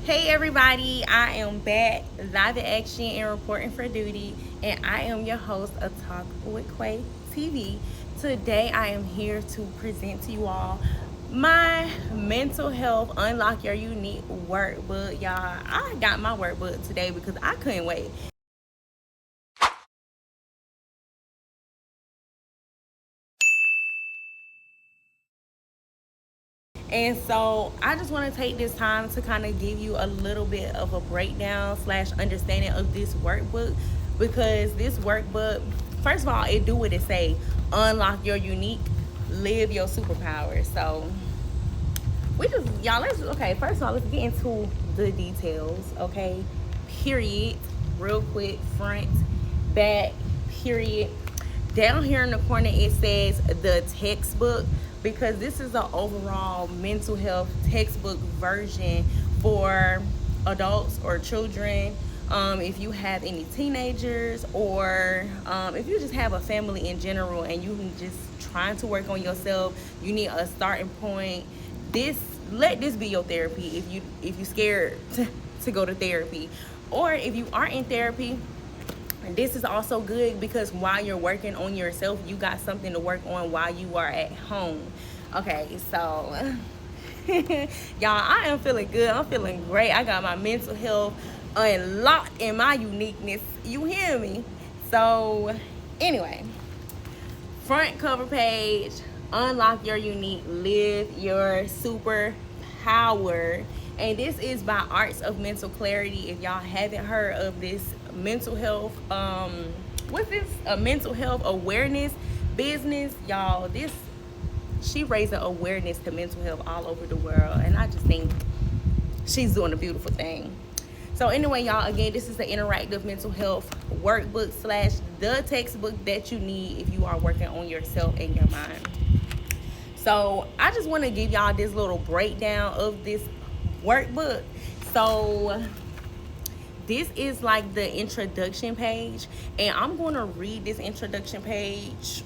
Hey everybody, I am back live in action and reporting for duty, and I am your host of ATalkWithQuaTV. Today I am here to present to you all my mental health unlock your unique workbook. Y'all, I got my workbook today because I couldn't wait. And so I just want to take this time to kind of give you a little bit of a breakdown slash understanding of this workbook, because this workbook, first of all, it do what it say: unlock your unique, live your superpower. So we just, y'all, first of all, let's get into the details. Okay, period. Real quick, front, back, period. Down here in the corner it says the textbook, because this is an overall mental health textbook version for adults or children. If you have any teenagers, or if you just have a family in general and you just trying to work on yourself, you need a starting point. Let this be your therapy if you scared to go to therapy, or if you aren't in therapy. This is also good because while you're working on yourself, you got something to work on while you are at home. Okay, so y'all, I am feeling good. I'm feeling great. I got my mental health unlocked in my uniqueness. You hear me? So anyway, front cover page: unlock your unique, live your superpower. And this is by Arts of Mental Clarity. If y'all haven't heard of this mental health, what's this? A mental health awareness business, y'all. She raising awareness to mental health all over the world, and I just think she's doing a beautiful thing. So anyway, y'all, again, this is the interactive mental health workbook slash the textbook that you need if you are working on yourself and your mind. So I just want to give y'all this little breakdown of this workbook. So this is like the introduction page, and I'm going to read this introduction page.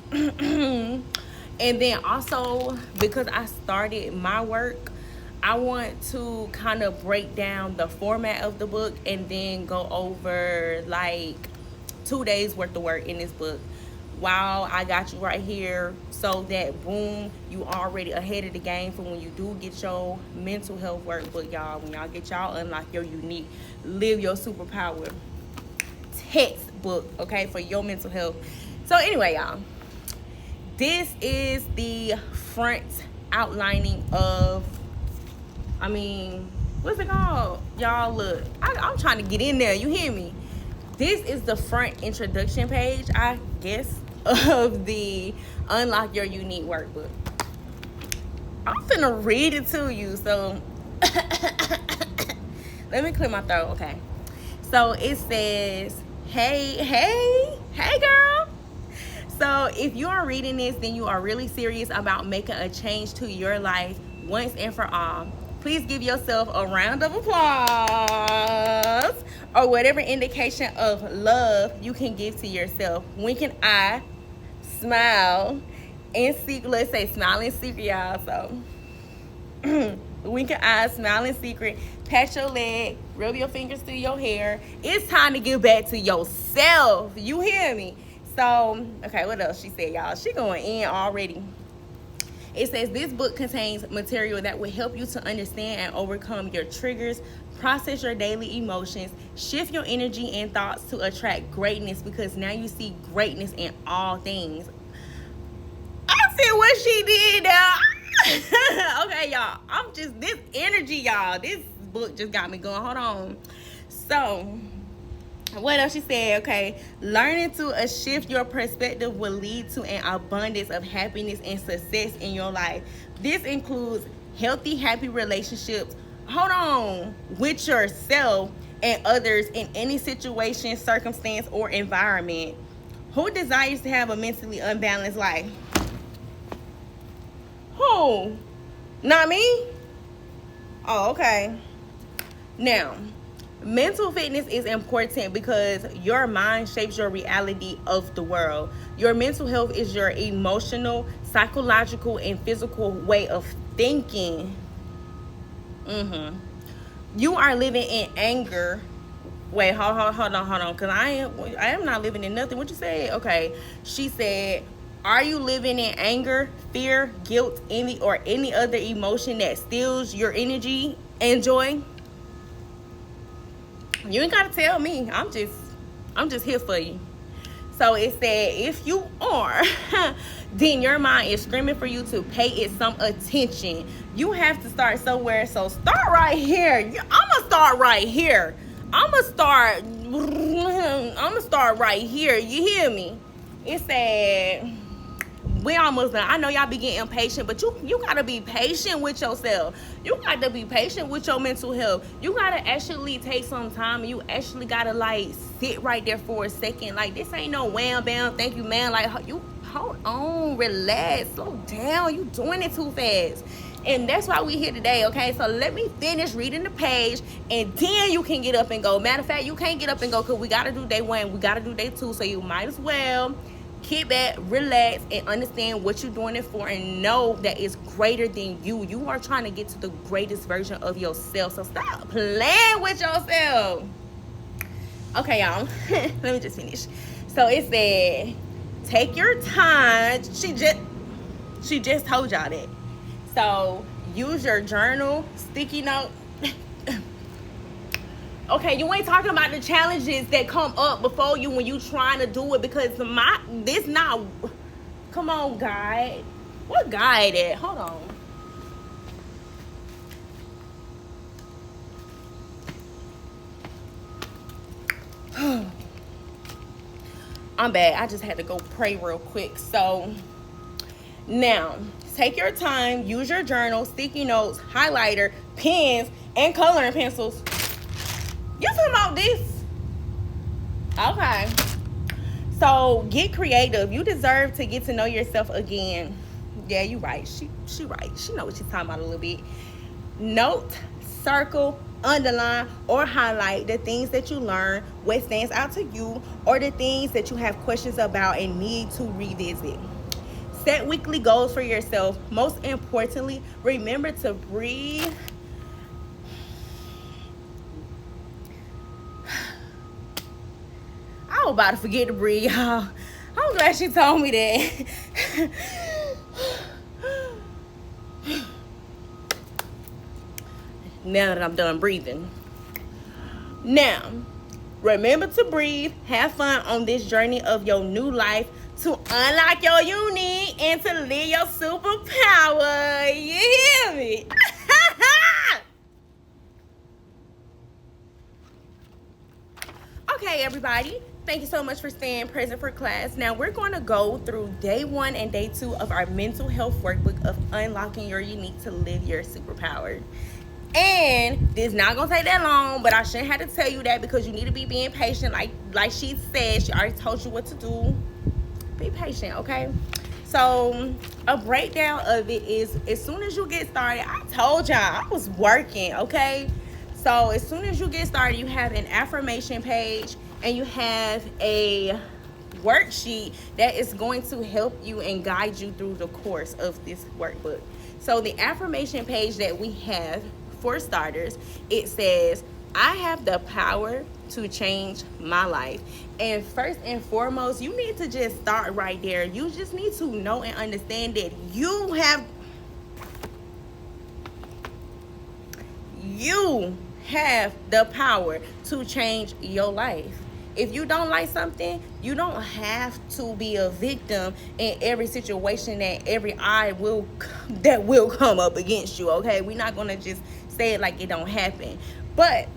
And then also, because I started my work, I want to kind of break down the format of the book and then go over like 2 days worth of work in this book while I got you right here, so that boom, you already ahead of the game for when you do get your mental health workbook, y'all. When y'all get y'all unlock your unique, live your superpower textbook, okay, for your mental health. So anyway, y'all, this is the front outlining of, what's it called? Y'all, look, I'm trying to get in there, you hear me? This is the front introduction page, I guess, of the Unlock Your Unique workbook. I'm finna read it to you, so let me clear my throat, okay? So it says, hey girl. So if you are reading this, then you are really serious about making a change to your life once and for all. Please give yourself a round of applause, or whatever indication of love you can give to yourself. Wink an eye, smile, and secret. Let's say smile in secret, y'all. So wink an eye, smile in secret, pat your leg, rub your fingers through your hair. It's time to give back to yourself. You hear me? So, okay, what else she said, y'all? She going in already. It says this book contains material that will help you to understand and overcome your triggers, process your daily emotions, shift your energy and thoughts to attract greatness, because now you see greatness in all things. I see what she did now. Okay, y'all. This energy, y'all. This book just got me going. Hold on. So, what else she said? Okay, learning to shift your perspective will lead to an abundance of happiness and success in your life. This includes healthy, happy relationships, with yourself and others in any situation, circumstance, or environment. Who desires to have a mentally unbalanced life? Who? Not me? Oh, okay. Now, mental fitness is important because your mind shapes your reality of the world. Your mental health is your emotional, psychological, and physical way of thinking. You are living in anger. Wait, hold on, because I am not living in nothing. What you said? Okay. She said, are you living in anger, fear, guilt, envy, or any other emotion that steals your energy and joy? You ain't gotta tell me. I'm just here for you. So it said, if you are, then your mind is screaming for you to pay it some attention. You have to start somewhere. So start right here. I'm gonna start right here. I'm gonna start right here. You hear me? It said, we almost done. I know y'all be getting impatient, but you gotta be patient with yourself. You gotta be patient with your mental health. You gotta actually take some time, and you actually gotta like sit right there for a second. Like, this ain't no wham bam, thank you, man. Like, you hold on, relax, slow down. You doing it too fast. And that's why we here today, okay? So let me finish reading the page, and then you can get up and go. Matter of fact, you can't get up and go because we gotta do day 1, we gotta do day 2, so you might as well kick back, relax, and understand what you're doing it for, and know that it's greater than you. You are trying to get to the greatest version of yourself. So stop playing with yourself. Okay, y'all. Let me just finish. So it said, take your time. She just told y'all that. So use your journal, sticky note. Okay, you ain't talking about the challenges that come up before you when you trying to do it, because this not. Come on, guide. What guide at? Hold on. I'm bad. I just had to go pray real quick. So now, take your time. Use your journal, sticky notes, highlighter, pens, and coloring pencils. You talking about this? Okay. So get creative. You deserve to get to know yourself again. Yeah, you right. She right. She know what she's talking about a little bit. Note, circle, underline, or highlight the things that you learn, what stands out to you, or the things that you have questions about and need to revisit. Set weekly goals for yourself. Most importantly, remember to breathe. I was about to forget to breathe, y'all. I'm glad she told me that. Now that I'm done breathing. Now, remember to breathe. Have fun on this journey of your new life to unlock your unique and to live your superpower. You hear me? Okay, everybody. Thank you so much for staying present for class. Now we're going to go through day 1 and day 2 of our mental health workbook of unlocking your unique to live your superpower. And this is not going to take that long, but I shouldn't have to tell you that because you need to be being patient. Like she said, she already told you what to do. Be patient, okay? So a breakdown of it is, as soon as you get started, I told y'all I was working, okay? So as soon as you get started, you have an affirmation page and you have a worksheet that is going to help you and guide you through the course of this workbook. So the affirmation page that we have, for starters, it says, I have the power to change my life. And first and foremost, you need to just start right there. You just need to know and understand that you have the power to change your life. If you don't like something, you don't have to be a victim in every situation that every eye will come up against you, okay? We're not gonna just say it like it don't happen. But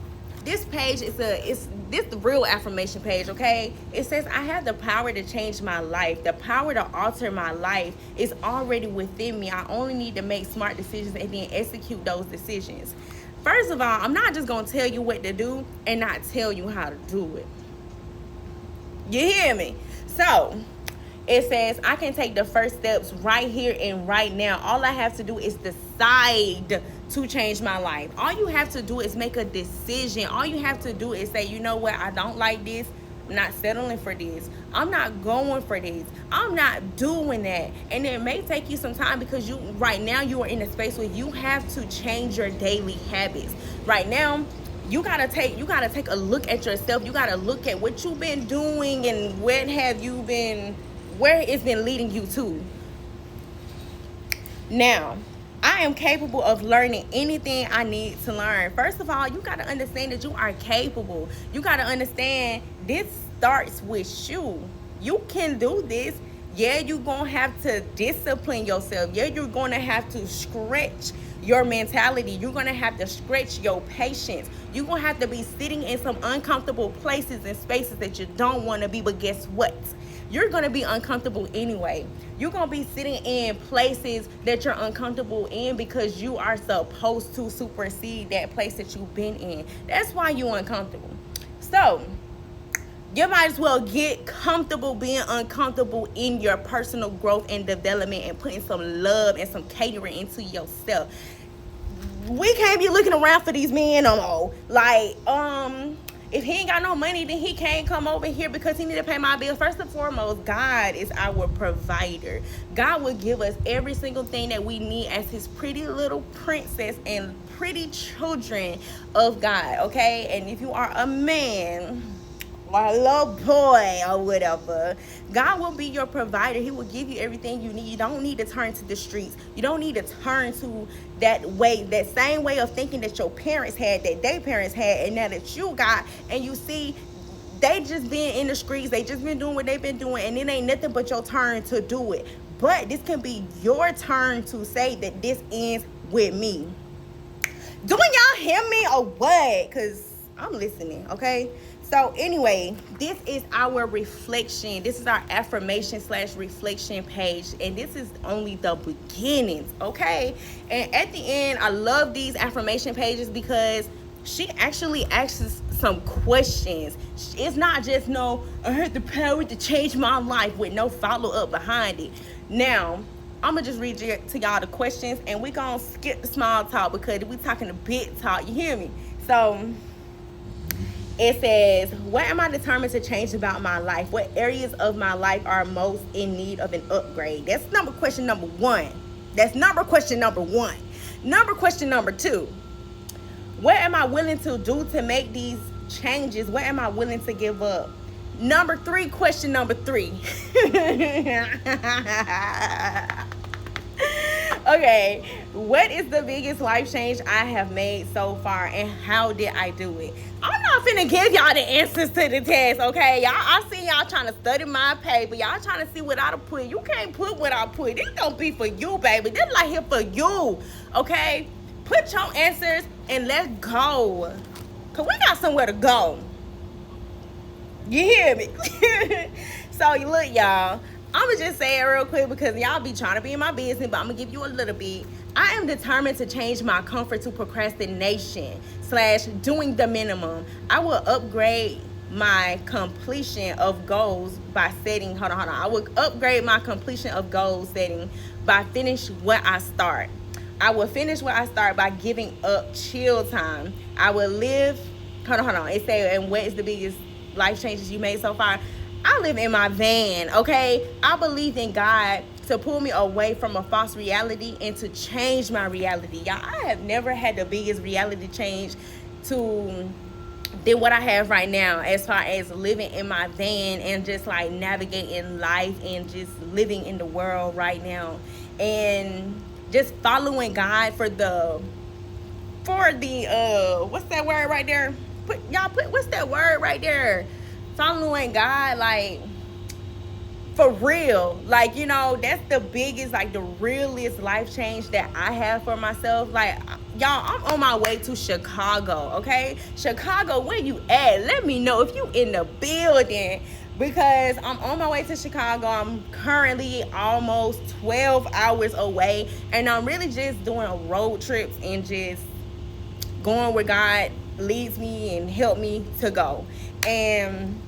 this page is the real affirmation page, okay? It says, I have the power to change my life. The power to alter my life is already within me. I only need to make smart decisions and then execute those decisions. First of all, I'm not just gonna tell you what to do and not tell you how to do it. You hear me? So it says I can take the first steps right here and right now. All I have to do is decide to change my life. All you have to do is make a decision. All you have to do is say, you know what, I don't like this. not settling for this. I'm not going for this. I'm not doing that. And it may take you some time because right now you are in a space where you have to change your daily habits. Right now, you gotta take a look at yourself. You gotta look at what you've been doing and where it's been leading you to. Now, I am capable of learning anything I need to learn. First of all, you got to understand that you are capable. You got to understand this starts with you. You can do this. Yeah, you're going to have to discipline yourself. Yeah, you're going to have to stretch your mentality. You're going to have to stretch your patience. You're going to have to be sitting in some uncomfortable places and spaces that you don't want to be. But guess what? You're going to be uncomfortable anyway. You're going to be sitting in places that you're uncomfortable in because you are supposed to supersede that place that you've been in. That's why you're uncomfortable. So, you might as well get comfortable being uncomfortable in your personal growth and development and putting some love and some catering into yourself. We can't be looking around for these men no more. Like, if he ain't got no money, then he can't come over here because he need to pay my bills. First and foremost, God is our provider. God will give us every single thing that we need as his pretty little princess and pretty children of God, okay? And if you are a man or a little boy or whatever, God will be your provider. He will give you everything you need. You don't need to turn to the streets. You don't need to turn to that same way of thinking that your parents had, that their parents had, and now that you got. And you see, they just been in the streets. They just been doing what they've been doing, and it ain't nothing but your turn to do it. But this can be your turn to say that this ends with me. Do y'all hear me or what? Because I'm listening, okay? So anyway, this is our reflection. This is our affirmation / reflection page. And this is only the beginnings, okay? And at the end, I love these affirmation pages because she actually asks some questions. It's not just I had the power to change my life with no follow-up behind it. Now, I'm going to just read to y'all the questions. And we're going to skip the small talk because we're talking the big talk. You hear me? So it says, what am I determined to change about my life? What areas of my life are most in need of an upgrade? That's question number one. That's question number one. Question number two, what am I willing to do to make these changes? What am I willing to give up? Question number three. Okay, what is the biggest life change I have made so far, and how did I do it? I'm not finna give y'all the answers to the test, okay? I see y'all trying to study my paper. Y'all trying to see what I put. You can't put what I put. This don't be for you, baby. This like here for you, okay? Put your answers and let's go, because we got somewhere to go. You hear me? So, look, y'all. I'm going to just say it real quick because y'all be trying to be in my business, but I'm going to give you a little bit. I am determined to change my comfort to procrastination / doing the minimum. I will upgrade my completion of goals by setting, I will upgrade my completion of goal setting by finish what I start. I will finish what I start by giving up chill time. I will live, it says, and what is the biggest life changes you made so far? I live in my van, okay? I believe in God to pull me away from a false reality and to change my reality. Y'all, I have never had the biggest reality change than what I have right now, as far as living in my van and just like navigating life and just living in the world right now. And just following God for the what's that word right there? What's that word right there? Following God, like, for real. Like, that's the biggest, like, the realest life change that I have for myself. Like, y'all, I'm on my way to Chicago, okay? Chicago, where you at? Let me know if you in the building, because I'm on my way to Chicago. I'm currently almost 12 hours away, and I'm really just doing road trips and just going where God leads me and help me to go. And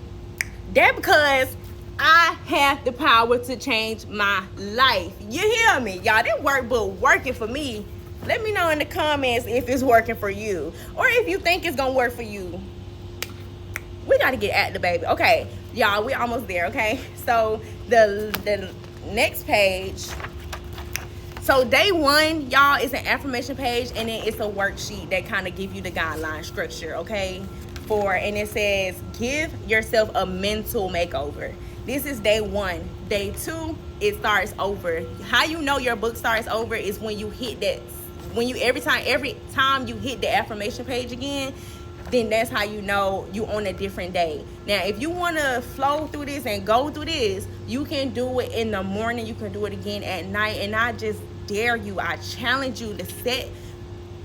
that because I have the power to change my life. You hear me? Y'all, that workbook working for me. Let me know in the comments if it's working for you, or if you think it's gonna work for you. We got to get at the baby. Okay, y'all, we almost there. Okay, so the next page. So day 1, y'all, is an affirmation page, and then it's a worksheet that kind of give you the guideline structure. Okay, and it says give yourself a mental makeover. This is day 1. Day 2, it starts over. How you know your book starts over is when you hit that. Every time you hit the affirmation page again, then that's how you know you on a different day. Now, if you want to flow through this and go through this, you can do it in the morning. You can do it again at night. And I just dare you, I challenge you to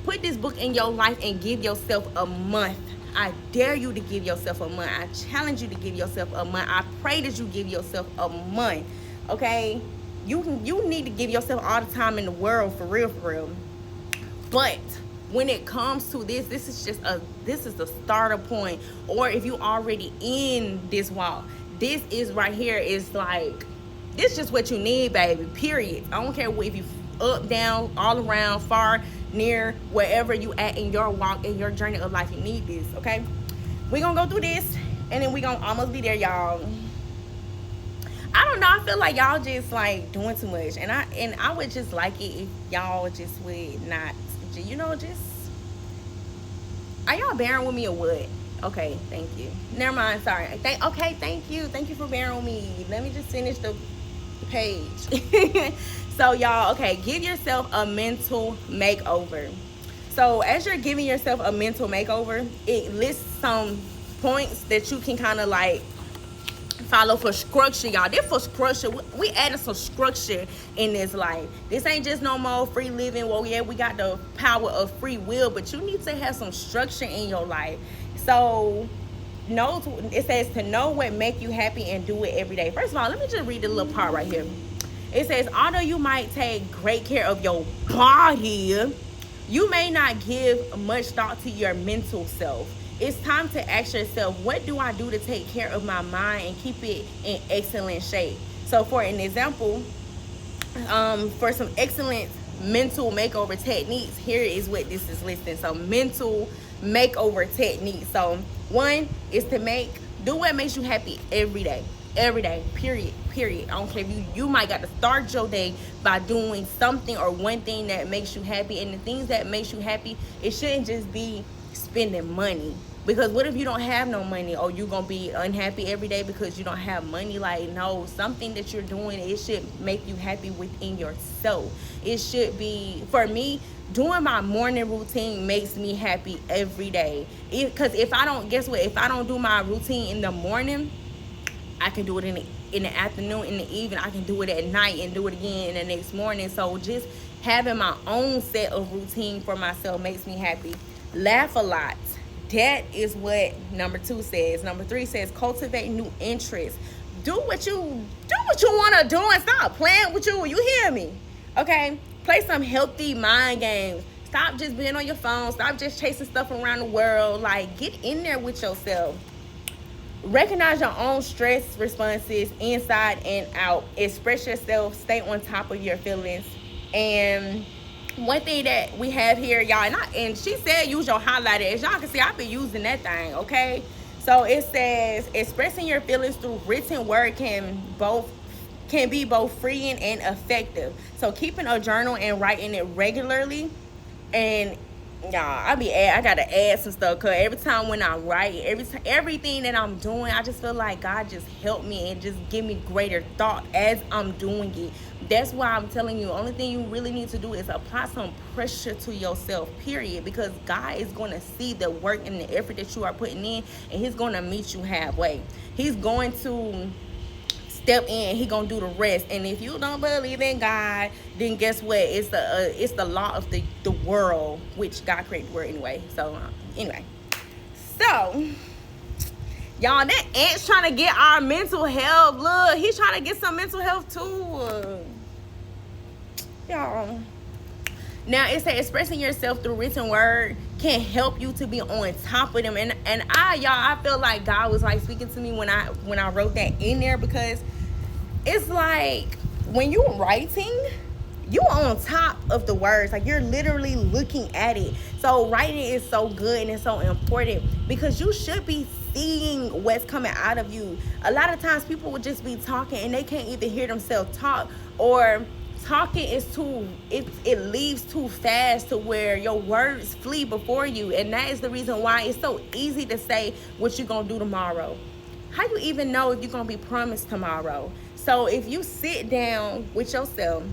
put this book in your life and give yourself a month. I dare you to give yourself a month. I challenge you to give yourself a month. I pray that you give yourself a month. Okay? You need to give yourself all the time in the world, for real, for real. But when it comes to this is the starter point. Or if you already in this walk, this is right here is like, this is just what you need, baby, period. I don't care if you up, down, all around, far, near, wherever you at in your walk, in your journey of life, you need this. Okay, we gonna go through this, and then we gonna almost be there, y'all. I don't know, I feel like y'all just like doing too much, and I would just like it if y'all just would not, just, are y'all bearing with me or what? Okay, thank you. Never mind, sorry. Okay, thank you for bearing with me. Let me just finish the page. So y'all, okay, give yourself a mental makeover. So as you're giving yourself a mental makeover, it lists some points that you can kind of like follow for structure, y'all. This for structure. We added some structure in this life. This ain't just no more free living. Well, yeah, we got the power of free will, but you need to have some structure in your life. So it says to know what make you happy and do it every day. First of all, let me just read the little part right here. It says, although you might take great care of your body, you may not give much thought to your mental self. It's time to ask yourself, what do I do to take care of my mind and keep it in excellent shape? So for an example, for some excellent mental makeover techniques, here is what this is listing. So mental makeover techniques. So 1 is to do what makes you happy every day, period. I don't care if you might got to start your day by doing something or one thing that makes you happy. And the things that makes you happy, it shouldn't just be spending money. Because what if you don't have no money, or you gonna be unhappy every day because you don't have money? Like, no, something that you're doing, it should make you happy within yourself. It should be, for me, doing my morning routine makes me happy every day. Because if I don't do my routine in the morning, I can do it in the afternoon, in the evening. I can do it at night and do it again in the next morning. So just having my own set of routine for myself makes me happy. Laugh a lot. That is what number 2 says. Number 3 says cultivate new interests. Do what you want to do and stop playing with you. You hear me? Okay? Play some healthy mind games. Stop just being on your phone. Stop just chasing stuff around the world. Like, get in there with yourself. Recognize your own stress responses inside and out. Express yourself. Stay on top of your feelings. And one thing that we have here, y'all, and she said use your highlighter. As y'all can see, I've been using that thing, okay? So it says expressing your feelings through written word can be both freeing and effective. So keeping a journal and writing it regularly. And y'all, I gotta add some stuff, because every time when I write, everything that I'm doing, I just feel like God just helped me and just give me greater thought as I'm doing it. That's why I'm telling you, the only thing you really need to do is apply some pressure to yourself, period. Because God is going to see the work and the effort that you are putting in, and He's going to meet you halfway. He's going to step in. He's going to do the rest. And if you don't believe in God, then guess what? It's the law of the world, which God created the world anyway. So, y'all, that ant's trying to get our mental health. Look, he's trying to get some mental health too. Y'all. Now, it says expressing yourself through written word can help you to be on top of them. And I feel like God was like speaking to me when I wrote that in there, because it's like when you're writing, you on top of the words. Like, you're literally looking at it. So writing is so good and it's so important because you should be seeing what's coming out of you. A lot of times people will just be talking and they can't even hear themselves talk, or talking is it leaves too fast to where your words flee before you. And that is the reason why it's so easy to say what you're gonna do tomorrow. How you even know if you're gonna be promised tomorrow? So if you sit down with yourself,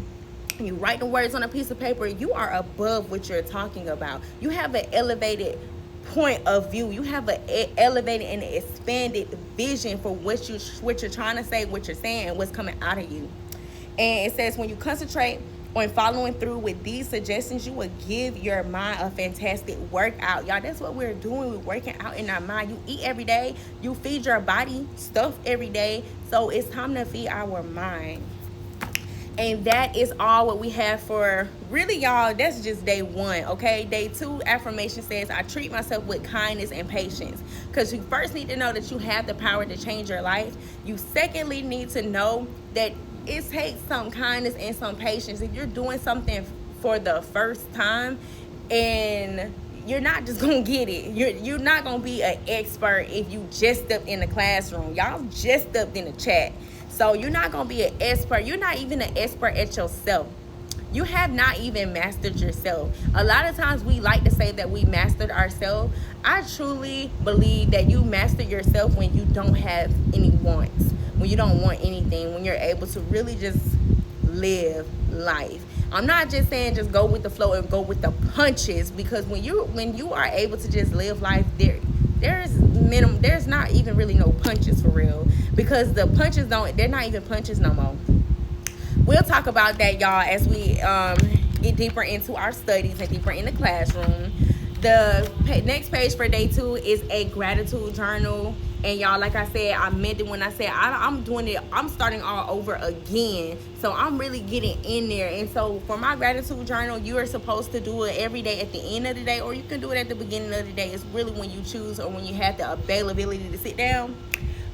you write the words on a piece of paper, you are above what you're talking about. You have an elevated point of view. You have an elevated and expanded vision for what you're trying to say, what you're saying, and what's coming out of you. And it says when you concentrate on following through with these suggestions, you will give your mind a fantastic workout. Y'all, that's what we're doing. We're working out in our mind. You eat every day. You feed your body stuff every day. So it's time to feed our mind. And that is all what we have for, really, y'all, that's just day 1, okay? Day 2 affirmation says, I treat myself with kindness and patience. Because you first need to know that you have the power to change your life. You secondly need to know that it takes some kindness and some patience. If you're doing something for the first time, and you're not just gonna get it. You're not gonna be an expert if you just stepped in the classroom. Y'all just stepped in the chat. So you're not going to be an expert. You're not even an expert at yourself. You have not even mastered yourself. A lot of times we like to say that we mastered ourselves. I truly believe that you master yourself when you don't have any wants, when you don't want anything, when you're able to really just live life. I'm not just saying just go with the flow and go with the punches, because when you are able to just live life, there's not even really no punches for real, because the punches they're not even punches no more. We'll talk about that, y'all, as we get deeper into our studies and deeper in the classroom. The next page for day 2 is a gratitude journal. And y'all, like I said, I meant it when I said I'm doing it. I'm starting all over again. So I'm really getting in there. And so for my gratitude journal, you are supposed to do it every day at the end of the day, or you can do it at the beginning of the day. It's really when you choose or when you have the availability to sit down.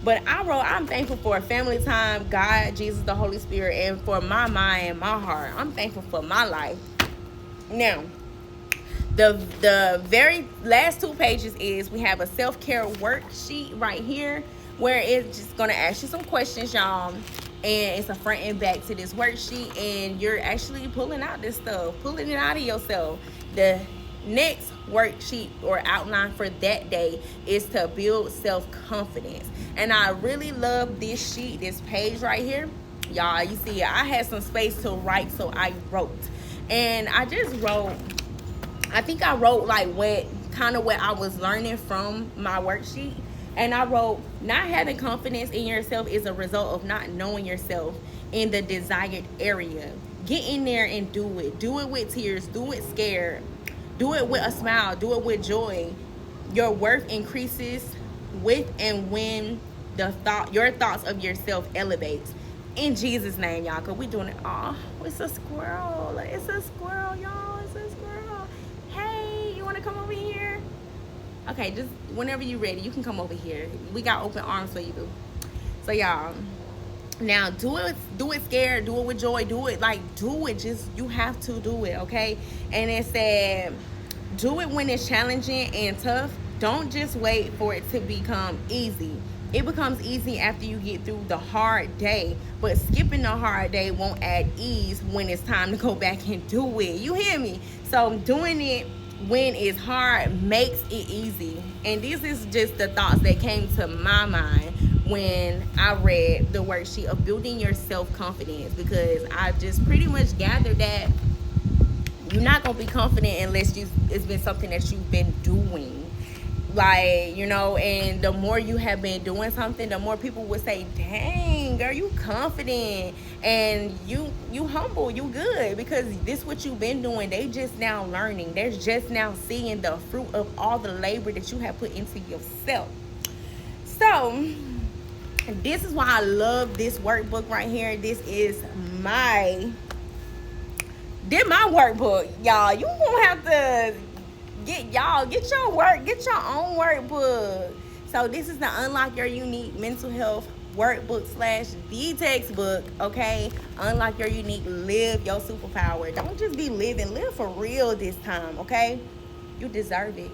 But I wrote, I'm thankful for family time, God, Jesus, the Holy Spirit, and for my mind and my heart. I'm thankful for my life. Now, the very last 2 pages is we have a self-care worksheet right here, where it's just going to ask you some questions, y'all. And it's a front and back to this worksheet, and you're actually pulling out this stuff, pulling it out of yourself. The next worksheet or outline for that day is to build self-confidence. And I really love this sheet, this page right here. Y'all, you see, I had some space to write, so I wrote. And I just wrote, I think I wrote like what I was learning from my worksheet. And I wrote, not having confidence in yourself is a result of not knowing yourself in the desired area. Get in there and do it. Do it with tears. Do it scared. Do it with a smile. Do it with joy. Your worth increases with and when your thoughts of yourself elevates. In Jesus' name, y'all, because we doing it. Oh, it's a squirrel. It's a squirrel, y'all. It's a squirrel. Hey, you want to come over here? Okay, just whenever you're ready, you can come over here. We got open arms for you, boo. So, y'all, now do it scared. Do it with joy. Do it. Just, you have to do it, okay? And it said, do it when it's challenging and tough. Don't just wait for it to become easy. It becomes easy after you get through the hard day, but skipping the hard day won't add ease when it's time to go back and do it. You hear me? So doing it when it's hard makes it easy. And this is just the thoughts that came to my mind when I read the worksheet of building your self-confidence, because I just pretty much gathered that you're not going to be confident unless it's been something that you've been doing. Like, you know, and the more you have been doing something, the more people would say, dang, girl, you confident and you humble, you good, because this what you've been doing. They just now learning. They're just now seeing the fruit of all the labor that you have put into yourself. So this is why I love this workbook right here. This is my workbook, y'all. You won't have to get your own workbook. So this is the Unlock Your Unique Mental Health Workbook / the textbook, okay? Unlock your unique, live your superpower. Don't just be living, live for real this time, okay? You deserve it.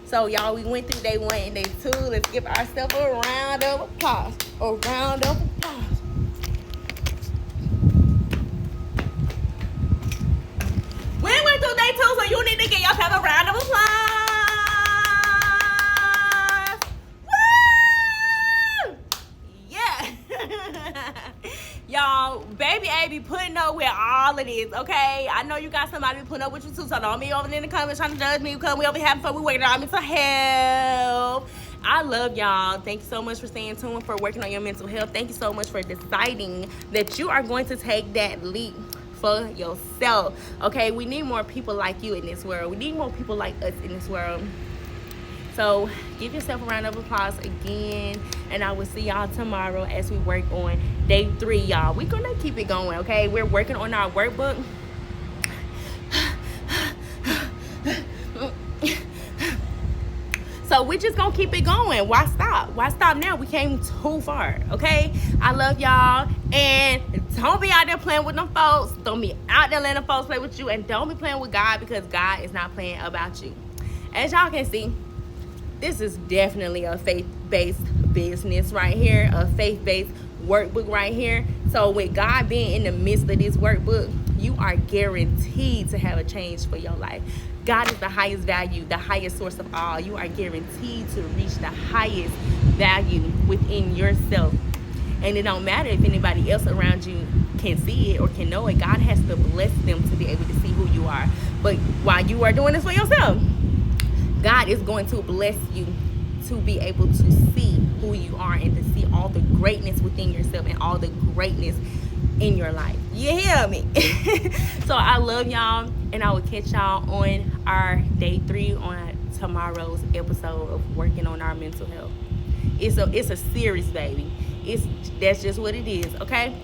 So, y'all, we went through day 1 and day 2. Let's give ourselves a round of applause. A round of applause. We went through day 2, so you need to give yourself a round of applause. Woo! Yeah. Y'all, baby A be putting up with all of this, okay? I know you got somebody putting up with you too, so don't be over in the comments trying to judge me because we over here having fun. We working on our mental health. I love y'all. Thank you so much for staying tuned, for working on your mental health. Thank you so much for deciding that you are going to take that leap for yourself, okay? We need more people like you in this world. We need more people like us in this world. So give yourself a round of applause again, and I will see y'all tomorrow as we work on day 3, y'all. We're gonna keep it going, okay? We're working on our workbook. So we're just gonna keep it going. Why stop? Why stop now? We came too far, okay? I love y'all, and don't be out there playing with them folks. Don't be out there letting them folks play with you, and don't be playing with God, because God is not playing about you. As y'all can see, this is definitely a faith-based business right here, a faith-based workbook right here. So with God being in the midst of this workbook, you are guaranteed to have a change for your life. God is the highest value, the highest source of all. You are guaranteed to reach the highest value within yourself. And it don't matter if anybody else around you can see it or can know it. God has to bless them to be able to see who you are. But while you are doing this for yourself, God is going to bless you to be able to see who you are and to see all the greatness within yourself and all the greatness in your life. You hear me? So I love y'all, and I will catch y'all on our day 3 on tomorrow's episode of working on our mental health. It's a series, baby. That's just what it is, okay?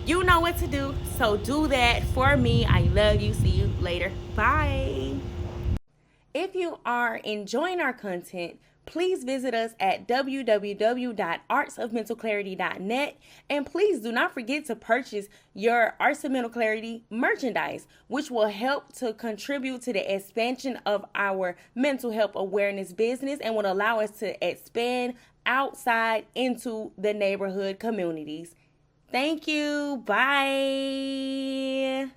You know what to do, so do that for me. I love you. See you later. Bye. If you are enjoying our content, please visit us at www.artsofmentalclarity.net, and please do not forget to purchase your Arts of Mental Clarity merchandise, which will help to contribute to the expansion of our mental health awareness business and will allow us to expand outside into the neighborhood communities. Thank you. Bye.